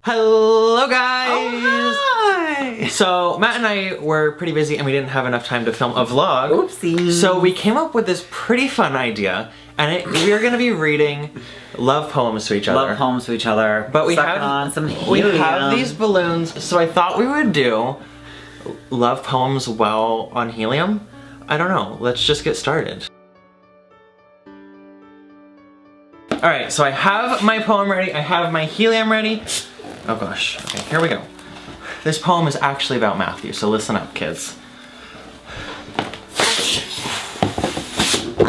Hello guys! Oh, hi! So Matt and I were pretty busy and we didn't have enough time to film a vlog. Oopsie. So we came up with this pretty fun idea and we are going to be reading love poems to each other. Love poems to each other. But we Sucking have, on some we helium. have these balloons, so I thought we would do love poems while on helium. I don't know, let's just get started. Alright, so I have my poem ready, I have my helium ready. Oh gosh, okay, here we go. This poem is actually about Matthew, so listen up, kids.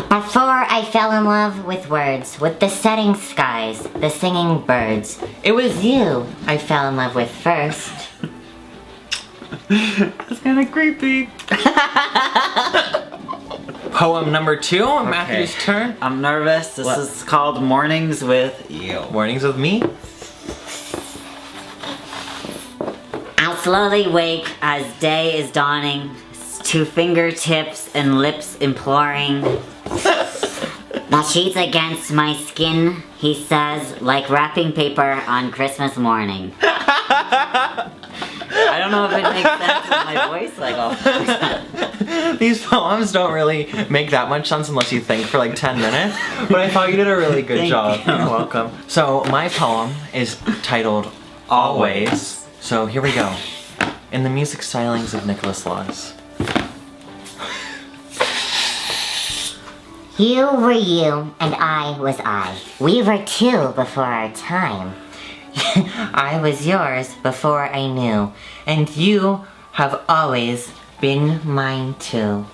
Before I fell in love with words, with the setting skies, the singing birds, it was you I fell in love with first. That's kind of creepy. Poem number 2, Matthew's turn. I'm nervous. This is called Mornings with You. Mornings with me. I'll slowly wake as day is dawning, to fingertips and lips imploring. The sheets against my skin, he says, like wrapping paper on Christmas morning. I don't know if it makes sense with my voice like all These poems don't really make that much sense unless you think for like 10 minutes, but I thought you did a really good job. you. You're welcome. So my poem is titled Always. So here we go. In the music stylings of Nicholas Laws. You were you, and I was I. We were two before our time. I was yours before I knew, and you have always been mine too.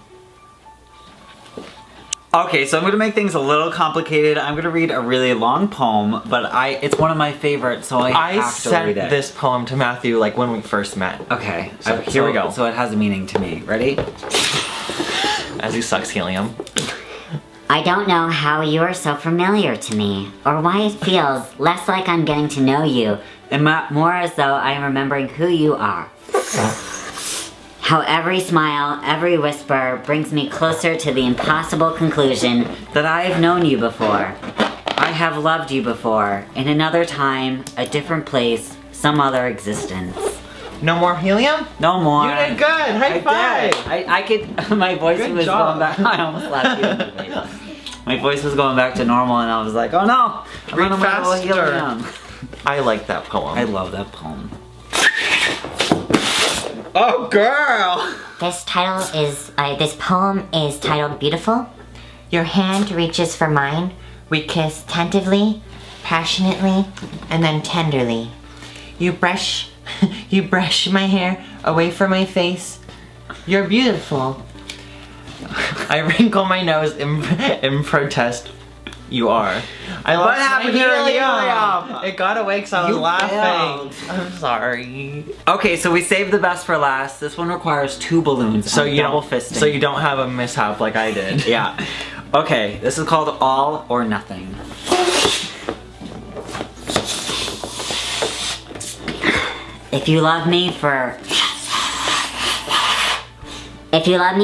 Okay, so I'm gonna make things a little complicated. I'm gonna read a really long poem, but it's one of my favorites, so I have to read it. sent this poem to Matthew like when we first met. Okay, So here we go. So it has a meaning to me. Ready? As he sucks helium. I don't know how you are so familiar to me, or why it feels less like I'm getting to know you, and more as though I'm remembering who you are. How every smile, every whisper brings me closer to the impossible conclusion that I have known you before. I have loved you before, in another time, a different place, some other existence. No more helium? No more. You did good! High five! I could. My voice Good was job. going back. I almost laughed. My voice was going back to normal, and I was like, "Oh no! I'm Read running out of faster. helium." I like that poem. I love that poem. Oh, girl! This poem is titled Beautiful. Your hand reaches for mine. We kiss tentatively, passionately, and then tenderly. You brush my hair away from my face. You're beautiful. I wrinkle my nose in protest. You are. I lost What happened my to your helium. helium? It got away because I was You laughing. failed. I'm sorry. Okay, so we saved the best for last. This one requires 2 balloons. So and you double don't. fisting. So you don't have a mishap like I did. Yeah. Okay, this is called All or Nothing. If you love me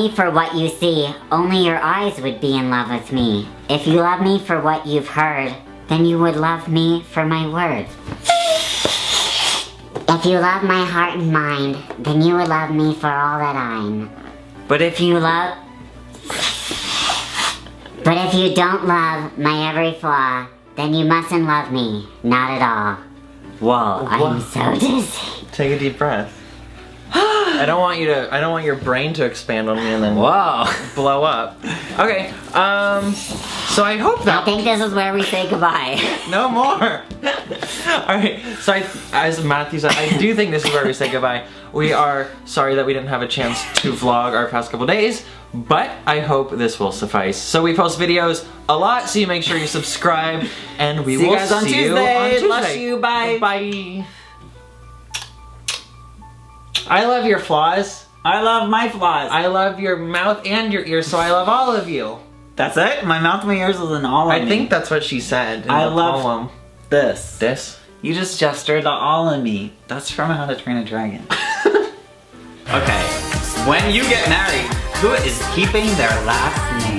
for what you see, only your eyes would be in love with me. If you love me for what you've heard, then you would love me for my words. If you love my heart and mind, then you would love me for all that I'm. But if you don't love my every flaw, then you mustn't love me, not at all. Whoa, I'm so dizzy. Take a deep breath. I don't want your brain to expand on me and then Whoa. blow up. Okay, so I hope I that think this is where we say goodbye. no more. Alright, so as Matthew said, I do think this is where we say goodbye. We are sorry that we didn't have a chance to vlog our past couple days, but I hope this will suffice. So we post videos a lot, so you make sure you subscribe, and we See you will guys on see you on Tuesday. Tuesday. Love you, bye. Bye. I love your flaws. I love my flaws. I love your mouth and your ears, so I love all of you. That's it? My mouth, my ears, and all of me. I think that's what she said in I the love poem. this. This? You just gestured the all in me. That's from How to Train a Dragon. Okay. When you get married, who is keeping their last name?